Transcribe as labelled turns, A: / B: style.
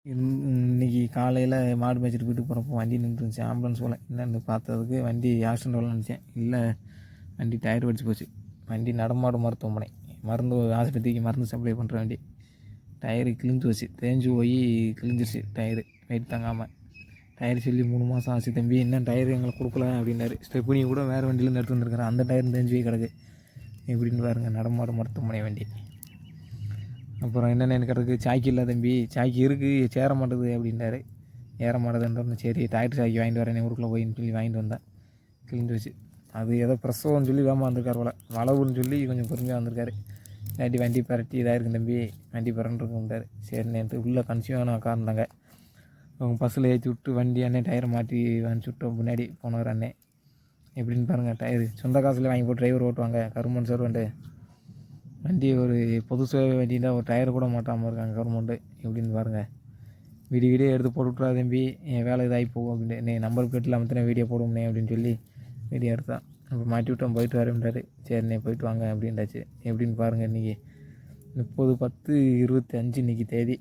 A: இன்னைக்கு காலையில் மாடு மேய்ச்சிட்டு வீட்டுக்கு போகிறப்போ வண்டி நின்றுருந்துச்சு. ஆம்புலன்ஸ் போல் என்னென்னு பார்த்ததுக்கு வண்டி ஆக்சிடென்ட் வரலான்னு நினச்சேன். இல்லை, வண்டி டயர் வெடிச்சு போச்சு. வண்டி நடமாடு மருத்துவமனை, மருந்து ஆஸ்பத்திரிக்கு மருந்து சப்ளை பண்ணுற வண்டி. டயரு கிழிஞ்சு வச்சு தேஞ்சு போய் கிழிஞ்சிருச்சு. டயரு வெயிட் தாங்காமல். டயர் சொல்லி 3 மாதம் ஆச்சு தம்பி, இன்னும் டயர் எங்களுக்கு கொடுக்கல அப்படின்னாரு. ஸ்டெப்னி கூட வேறு வண்டியிலேருந்து எடுத்து வந்துருக்குறேன், அந்த டயர் தேஞ்சு போய் கிடக்கு. எப்படின்னு பாருங்கள், நடமாடு மருத்துவமனை வண்டி. அப்புறம் என்னென்ன எனக்கு கிடக்கு, சாக்கி இல்லை தம்பி, சாக்கி இருக்குது சேர மாட்டேது அப்படின்றாரு. ஏற மாட்டேதுன்றோம். சரி டாக்டர் சாக்கி வாங்கிட்டு வரேன் ஊருக்குள்ளே போயின்னு சொல்லி வாங்கிட்டு வந்தேன். கிழிஞ்சு வச்சு. அது ஏதோ பிரசவம்னு சொல்லி வேமா வந்திருக்காரு போல், வளவுன்னு சொல்லி கொஞ்சம் பொறுமையாக வந்திருக்காரு. இல்லாட்டி வண்டி பரட்டி இதாக இருக்குது தம்பி, வண்டி பரண்டுருக்குன்றார். சரி நேற்று உள்ளே கன்சியூவான உட்காந்துட்டாங்க. அவங்க பஸ்ஸில் ஏற்றி விட்டு வண்டி அண்ணே டயரை மாட்டி அனுப்பிச்சி விட்டோம். முன்னாடி போனவர் அண்ணே. எப்படின்னு பாருங்கள், டயரு சொந்த காசில் வாங்கி போட்டு டிரைவர் ஓட்டுவாங்க. கருமன் சர்வெண்ட்டு வண்டி ஒரு பொது சேவை வண்டின்னா ஒரு டயர் கூட மாட்டாமல் இருக்காங்க கவர்மெண்ட்டு. எப்படின்னு பாருங்கள். வீடியோ எடுத்து போட்டு விட்றா தம்பி, என் வேலை இதாகி போகும் அப்படின்னு. நம்பர் பிளேட்டில் அமர்த்தின வீடியோ போடுவோம்னே அப்படின்னு சொல்லி வீடியோ எடுத்தான். அப்போ மாட்டி விட்டோம், போயிட்டு வரேன்றாரு. சரிண்ணே போயிட்டு வாங்க அப்படின்றாச்சு. எப்படின்னு பாருங்கள். இன்றைக்கி 30/10/25 இன்றைக்கி தேதி.